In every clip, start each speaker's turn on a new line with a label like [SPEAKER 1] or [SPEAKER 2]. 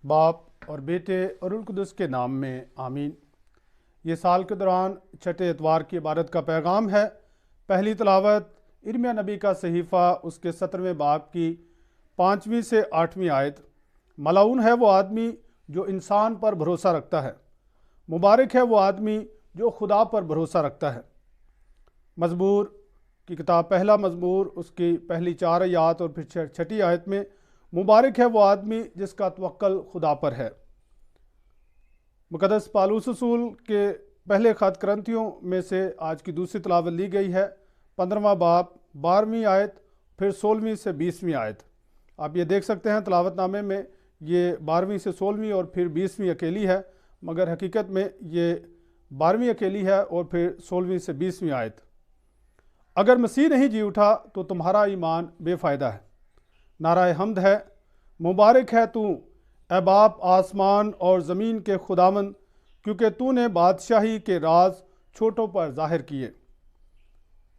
[SPEAKER 1] باپ اور بیٹے اور روح القدس کے نام میں آمین۔ یہ سال کے دوران چھٹے اتوار کی عبادت کا پیغام ہے۔ پہلی تلاوت ارمیہ نبی کا صحیفہ اس کے 17ویں باب کی 5ویں سے 8ویں آیت۔ ملعون ہے وہ آدمی جو انسان پر بھروسہ رکھتا ہے، مبارک ہے وہ آدمی جو خدا پر بھروسہ رکھتا ہے۔ مزمور کی کتاب پہلا مزمور اس کی پہلی 4 آیات اور پھر 6 آیت میں مبارک ہے وہ آدمی جس کا توکل خدا پر ہے۔ مقدس پالوس رسول کے پہلے خط کرنتھیوں میں سے آج کی دوسری تلاوت لی گئی ہے، 15واں باب 12ویں آیت پھر 16ویں سے 20ویں آیت۔ آپ یہ دیکھ سکتے ہیں تلاوت نامے میں یہ 12ویں سے 16ویں اور پھر 20ویں اکیلی ہے، مگر حقیقت میں یہ 12ویں اکیلی ہے اور پھر 16ویں سے 20ویں آیت۔ اگر مسیح نہیں جی اٹھا تو تمہارا ایمان بے فائدہ ہے۔ نعرہ حمد ہے، مبارک ہے تو اے باپ آسمان اور زمین کے خداوند، کیونکہ تو نے بادشاہی کے راز چھوٹوں پر ظاہر کیے۔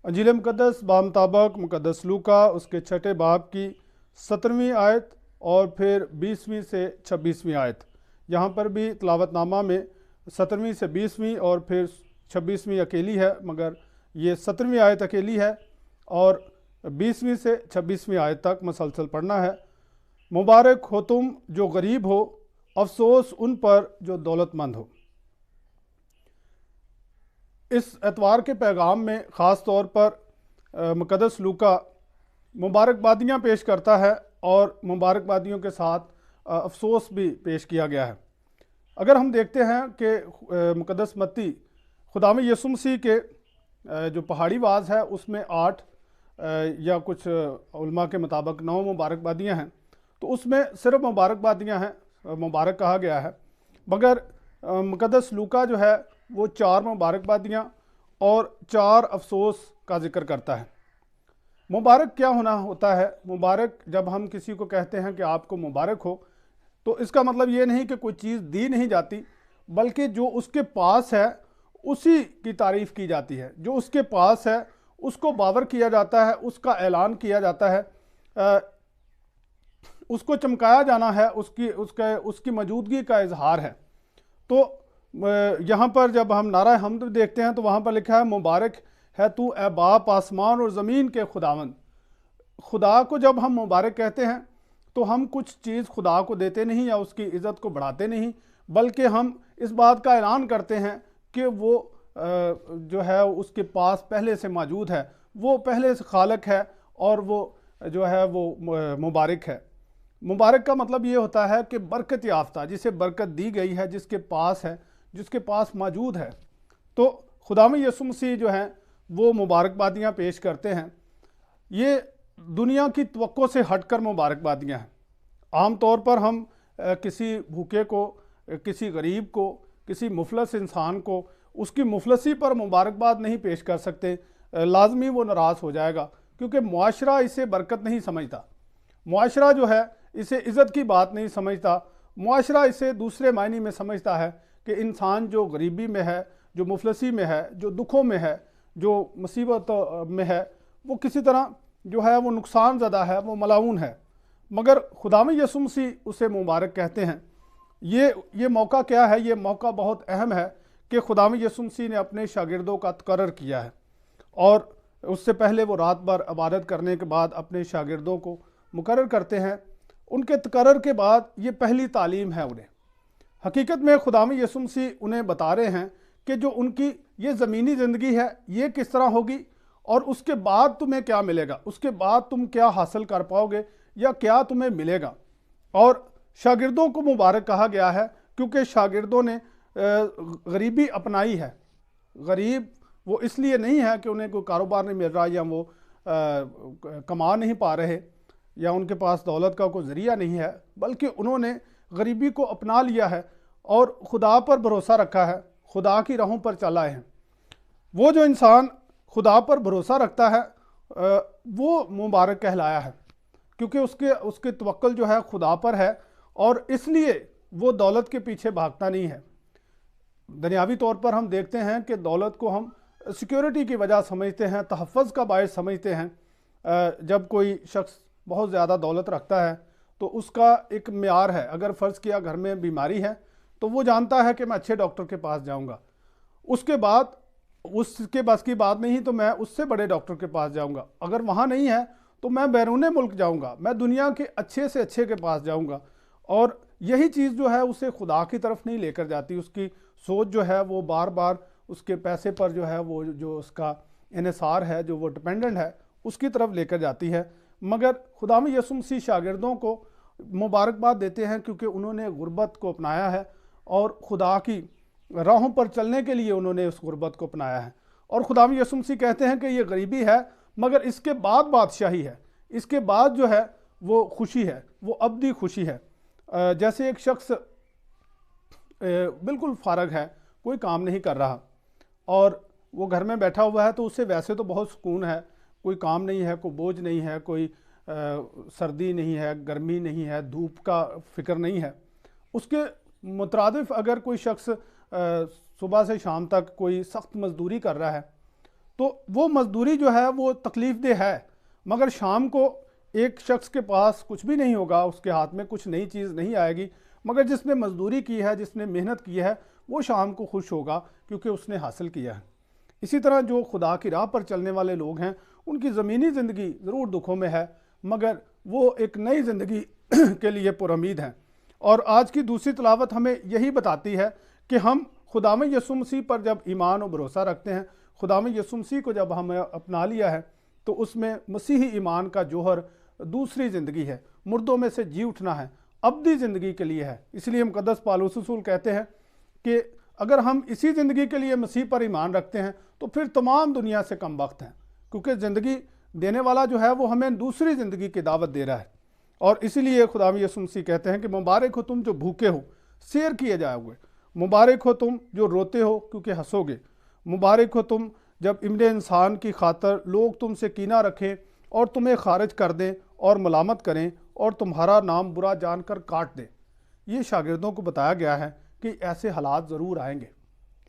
[SPEAKER 1] انجیل مقدس بمطابق مقدس لوکا اس کے 6 باب کی 17ویں آیت اور پھر 20ویں سے 26ویں آیت۔ یہاں پر بھی تلاوت نامہ میں 17ویں سے 20ویں اور پھر 26ویں اکیلی ہے، مگر یہ 17ویں آیت اکیلی ہے اور 20ویں سے 26ویں آیت تک مسلسل پڑھنا ہے۔ مبارک ہو تم جو غریب ہو، افسوس ان پر جو دولت مند ہو۔ اس اتوار کے پیغام میں خاص طور پر مقدس لوکا مبارکبادیاں پیش کرتا ہے اور مبارکبادیوں کے ساتھ افسوس بھی پیش کیا گیا ہے۔ اگر ہم دیکھتے ہیں کہ مقدس متی خداوند یسوع مسیح کے جو پہاڑی واز ہے اس میں 8 یا کچھ علماء کے مطابق 9 مبارکبادیاں ہیں، تو اس میں صرف مبارکبادیاں ہیں، مبارک کہا گیا ہے، مگر مقدس لوکا جو ہے وہ 4 مبارکبادیاں اور 4 افسوس کا ذکر کرتا ہے۔ مبارک کیا ہونا ہوتا ہے؟ مبارک جب ہم کسی کو کہتے ہیں کہ آپ کو مبارک ہو، تو اس کا مطلب یہ نہیں کہ کوئی چیز دی نہیں جاتی، بلکہ جو اس کے پاس ہے اسی کی تعریف کی جاتی ہے۔ جو اس کے پاس ہے اس کو باور کیا جاتا ہے، اس کا اعلان کیا جاتا ہے، اس کو چمکایا جانا ہے، اس کی موجودگی کا اظہار ہے۔ تو یہاں پر جب ہم نعرہ حمد دیکھتے ہیں تو وہاں پر لکھا ہے مبارک ہے تو اے باپ آسمان اور زمین کے خداوند۔ خدا کو جب ہم مبارک کہتے ہیں تو ہم کچھ چیز خدا کو دیتے نہیں یا اس کی عزت کو بڑھاتے نہیں، بلکہ ہم اس بات کا اعلان کرتے ہیں کہ وہ جو ہے اس کے پاس پہلے سے موجود ہے، وہ پہلے سے خالق ہے اور وہ جو ہے وہ مبارک ہے۔ مبارک کا مطلب یہ ہوتا ہے کہ برکت یافتہ، جسے برکت دی گئی ہے، جس کے پاس ہے، جس کے پاس موجود ہے۔ تو خداوند یسوع مسیح جو ہیں وہ مبارکبادیاں پیش کرتے ہیں۔ یہ دنیا کی توقع سے ہٹ کر مبارکبادیاں ہیں۔ عام طور پر ہم کسی بھوکے کو، کسی غریب کو، کسی مفلس انسان کو اس کی مفلسی پر مبارکباد نہیں پیش کر سکتے، لازمی وہ ناراض ہو جائے گا، کیونکہ معاشرہ اسے برکت نہیں سمجھتا، معاشرہ جو ہے اسے عزت کی بات نہیں سمجھتا، معاشرہ اسے دوسرے معنی میں سمجھتا ہے کہ انسان جو غریبی میں ہے، جو مفلسی میں ہے، جو دکھوں میں ہے، جو مصیبت میں ہے، وہ کسی طرح جو ہے وہ نقصان زدہ ہے، وہ ملعون ہے۔ مگر خداوند یسوع مسیح اسے مبارک کہتے ہیں۔ یہ موقع کیا ہے؟ یہ موقع بہت اہم ہے کہ خداوند یسوع مسیح نے اپنے شاگردوں کا تقرر کیا ہے، اور اس سے پہلے وہ رات بھر عبادت کرنے کے بعد اپنے شاگردوں کو مقرر کرتے ہیں۔ ان کے تقرر کے بعد یہ پہلی تعلیم ہے انہیں۔ حقیقت میں خداوند یسوع مسیح انہیں بتا رہے ہیں کہ جو ان کی یہ زمینی زندگی ہے یہ کس طرح ہوگی، اور اس کے بعد تمہیں کیا ملے گا، اس کے بعد تم کیا حاصل کر پاؤ گے یا کیا تمہیں ملے گا۔ اور شاگردوں کو مبارک کہا گیا ہے کیونکہ شاگردوں نے غریبی اپنائی ہے۔ غریب وہ اس لیے نہیں ہے کہ انہیں کوئی کاروبار نہیں مل رہا یا وہ کما نہیں پا رہے یا ان کے پاس دولت کا کوئی ذریعہ نہیں ہے، بلکہ انہوں نے غریبی کو اپنا لیا ہے اور خدا پر بھروسہ رکھا ہے، خدا کی راہوں پر چل آئے ہیں۔ وہ جو انسان خدا پر بھروسہ رکھتا ہے وہ مبارک کہلایا ہے، کیونکہ اس کے توکل جو ہے خدا پر ہے، اور اس لیے وہ دولت کے پیچھے بھاگتا نہیں ہے۔ دنیاوی طور پر ہم دیکھتے ہیں کہ دولت کو ہم سیکیورٹی کی وجہ سمجھتے ہیں، تحفظ کا باعث سمجھتے ہیں۔ جب کوئی شخص بہت زیادہ دولت رکھتا ہے تو اس کا ایک معیار ہے. اگر فرض کیا گھر میں بیماری ہے تو وہ جانتا ہے کہ میں اچھے ڈاکٹر کے پاس جاؤں گا. اس کے بعد اس کے بس کی بات نہیں تو میں اس سے بڑے ڈاکٹر کے پاس جاؤں گا. اگر وہاں نہیں ہے تو میں بیرون ملک جاؤں گا, میں دنیا کے اچھے سے اچھے کے پاس جاؤں گا. اور یہی چیز جو ہے اسے خدا کی طرف نہیں لے کر جاتی. اس کی سوچ جو ہے وہ بار بار اس کے پیسے پر جو ہے وہ جو اس کا انحصار ہے, جو وہ ڈپینڈنٹ ہے, اس کی طرف لے کر جاتی ہے. مگر خداوند یسوع مسیح شاگردوں کو مبارکباد دیتے ہیں کیونکہ انہوں نے غربت کو اپنایا ہے اور خدا کی راہوں پر چلنے کے لیے انہوں نے اس غربت کو اپنایا ہے. اور خداوند یسوع مسیح کہتے ہیں کہ یہ غریبی ہے مگر اس کے بعد بادشاہی ہے, اس کے بعد جو ہے وہ خوشی ہے, وہ ابدی خوشی ہے. جیسے ایک شخص بالکل فارغ ہے, کوئی کام نہیں کر رہا اور وہ گھر میں بیٹھا ہوا ہے, تو اسے ویسے تو بہت سکون ہے, کوئی کام نہیں ہے, کوئی بوجھ نہیں ہے, کوئی سردی نہیں ہے, گرمی نہیں ہے, دھوپ کا فکر نہیں ہے. اس کے مترادف اگر کوئی شخص صبح سے شام تک کوئی سخت مزدوری کر رہا ہے تو وہ مزدوری جو ہے وہ تکلیف دہ ہے, مگر شام کو ایک شخص کے پاس کچھ بھی نہیں ہوگا, اس کے ہاتھ میں کچھ نئی چیز نہیں آئے گی, مگر جس نے مزدوری کی ہے, جس نے محنت کی ہے, وہ شام کو خوش ہوگا کیونکہ اس نے حاصل کیا ہے. اسی طرح جو خدا کی راہ پر چلنے والے لوگ ہیں ان کی زمینی زندگی ضرور دکھوں میں ہے مگر وہ ایک نئی زندگی کے لیے پر امید ہیں. اور آج کی دوسری تلاوت ہمیں یہی بتاتی ہے کہ ہم خداوند یسوع مسیح پر جب ایمان و بھروسہ رکھتے ہیں, خداوند یسوع مسیح کو جب ہم اپنا لیا ہے تو اس میں مسیحی ایمان کا جوہر دوسری زندگی ہے, مردوں میں سے جی اٹھنا ہے, ابدی زندگی کے لیے ہے. اس لیے مقدس پالوس رسول کہتے ہیں کہ اگر ہم اسی زندگی کے لیے مسیح پر ایمان رکھتے ہیں تو پھر تمام دنیا سے کم وقت ہیں, کیونکہ زندگی دینے والا جو ہے وہ ہمیں دوسری زندگی کی دعوت دے رہا ہے. اور اسی لیے خداوند یسوع مسیح کہتے ہیں کہ مبارک ہو تم جو بھوکے ہو, سیر کیے جائے ہوئے, مبارک ہو تم جو روتے ہو کیونکہ ہنسو گے, مبارک ہو تم جب ابن انسان کی خاطر لوگ تم سے کینہ رکھیں اور تمہیں خارج کر دیں اور ملامت کریں اور تمہارا نام برا جان کر کاٹ دیں. یہ شاگردوں کو بتایا گیا ہے کہ ایسے حالات ضرور آئیں گے,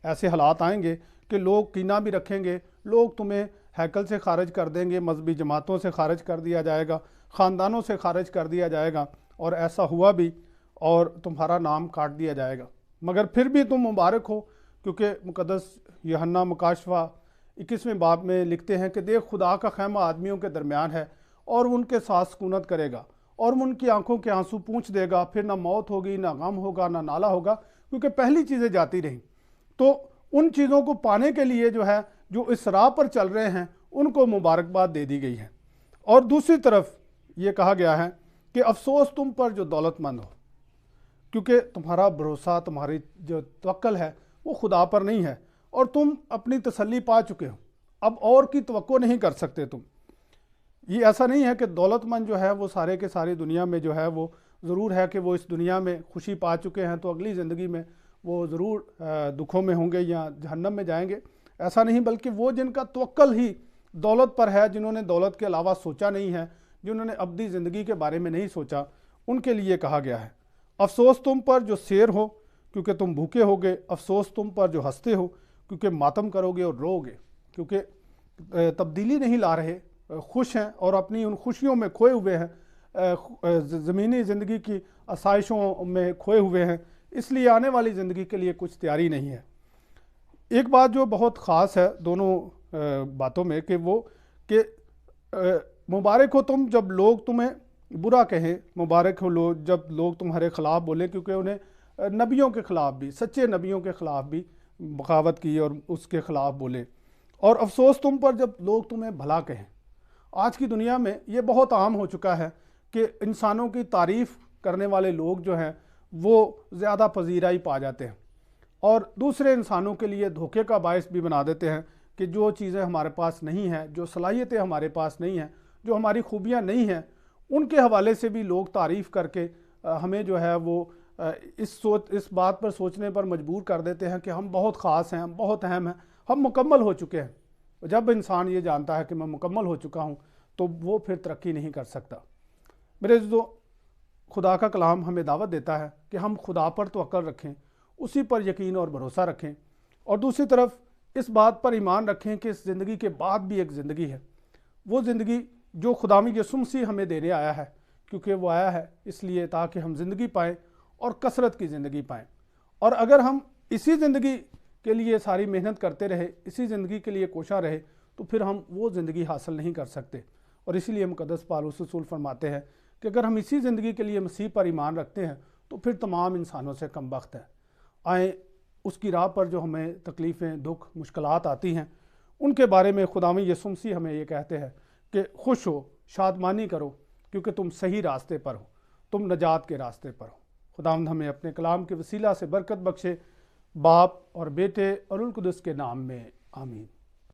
[SPEAKER 1] ایسے حالات آئیں گے کہ لوگ کینہ بھی رکھیں گے, لوگ تمہیں ہیکل سے خارج کر دیں گے, مذہبی جماعتوں سے خارج کر دیا جائے گا, خاندانوں سے خارج کر دیا جائے گا, اور ایسا ہوا بھی, اور تمہارا نام کاٹ دیا جائے گا. مگر پھر بھی تم مبارک ہو کیونکہ مقدس یوحنا مکاشفہ 21ویں باب میں لکھتے ہیں کہ دیکھ خدا کا خیمہ آدمیوں کے درمیان ہے اور ان کے ساتھ سکونت کرے گا اور ان کی آنکھوں کے آنسو پونچھ دے گا, پھر نہ موت ہوگی, نہ غم ہوگا, نہ نالہ ہوگا, کیونکہ پہلی چیزیں جاتی رہیں. تو ان چیزوں کو پانے کے لیے جو ہے جو اس راہ پر چل رہے ہیں ان کو مبارکباد دے دی گئی ہے. اور دوسری طرف یہ کہا گیا ہے کہ افسوس تم پر جو دولت مند ہو, کیونکہ تمہارا بھروسہ, تمہاری جو توکل ہے وہ خدا پر نہیں ہے اور تم اپنی تسلی پا چکے ہو, اب اور کی توقع نہیں کر سکتے تم. یہ ایسا نہیں ہے کہ دولت مند جو ہے وہ سارے کے ساری دنیا میں جو ہے وہ ضرور ہے کہ وہ اس دنیا میں خوشی پا چکے ہیں تو اگلی زندگی میں وہ ضرور دکھوں میں ہوں گے یا جہنم میں جائیں گے. ایسا نہیں, بلکہ وہ جن کا توکل ہی دولت پر ہے, جنہوں نے دولت کے علاوہ سوچا نہیں ہے, جنہوں نے ابدی زندگی کے بارے میں نہیں سوچا, ان کے لیے کہا گیا ہے افسوس تم پر جو سیر ہو کیونکہ تم بھوکے ہوگے, افسوس تم پر جو ہنستے ہو کیونکہ ماتم کرو گے اور رو گے, کیونکہ تبدیلی نہیں لا رہے, خوش ہیں اور اپنی ان خوشیوں میں کھوئے ہوئے ہیں, زمینی زندگی کی آسائشوں میں کھوئے ہوئے ہیں, اس لیے آنے والی زندگی کے لیے کچھ تیاری نہیں ہے. ایک بات جو بہت خاص ہے دونوں باتوں میں کہ وہ کہ مبارک ہو تم جب لوگ تمہیں برا کہیں, مبارک ہو لوگ جب لوگ تمہارے خلاف بولیں, کیونکہ انہیں نبیوں کے خلاف بھی, سچے نبیوں کے خلاف بھی بغاوت کی اور اس کے خلاف بولے. اور افسوس تم پر جب لوگ تمہیں بھلا کہیں. آج کی دنیا میں یہ بہت عام ہو چکا ہے کہ انسانوں کی تعریف کرنے والے لوگ جو ہیں وہ زیادہ پذیرائی پا جاتے ہیں اور دوسرے انسانوں کے لیے دھوکے کا باعث بھی بنا دیتے ہیں کہ جو چیزیں ہمارے پاس نہیں ہیں, جو صلاحیتیں ہمارے پاس نہیں ہیں, جو ہماری خوبیاں نہیں ہیں, ان کے حوالے سے بھی لوگ تعریف کر کے ہمیں جو ہے وہ اس بات پر سوچنے پر مجبور کر دیتے ہیں کہ ہم بہت خاص ہیں, ہم بہت اہم ہیں, ہم مکمل ہو چکے ہیں. جب انسان یہ جانتا ہے کہ میں مکمل ہو چکا ہوں تو وہ پھر ترقی نہیں کر سکتا. میرے عزیزو, خدا کا کلام ہمیں دعوت دیتا ہے کہ ہم خدا پر توکل رکھیں, اسی پر یقین اور بھروسہ رکھیں, اور دوسری طرف اس بات پر ایمان رکھیں کہ اس زندگی کے بعد بھی ایک زندگی ہے, وہ زندگی جو خداوند یسوع مسیح ہمیں دینے آیا ہے, کیونکہ وہ آیا ہے اس لیے تاکہ ہم زندگی پائیں اور کثرت کی زندگی پائیں. اور اگر ہم اسی زندگی کے لیے ساری محنت کرتے رہے، اسی زندگی کے لیے کوشاں رہے، تو پھر ہم وہ زندگی حاصل نہیں کر سکتے. اور اسی لیے مقدس پالوس رسول فرماتے ہیں کہ اگر ہم اسی زندگی کے لیے مسیح پر ایمان رکھتے ہیں تو پھر تمام انسانوں سے کم بخت ہیں. آئیں اس کی راہ پر جو ہمیں تکلیفیں، دکھ، مشکلات آتی ہیں، ان کے بارے میں خداوند یسوع مسیح ہمیں یہ کہتے ہیں کہ خوش ہو، شادمانی کرو، کیونکہ تم صحیح راستے پر ہو، تم نجات کے راستے پر ہو. خداوند ہمیں اپنے کلام کے وسیلہ سے برکت بخشے، باپ اور بیٹے اور روح القدس کے نام میں آمین.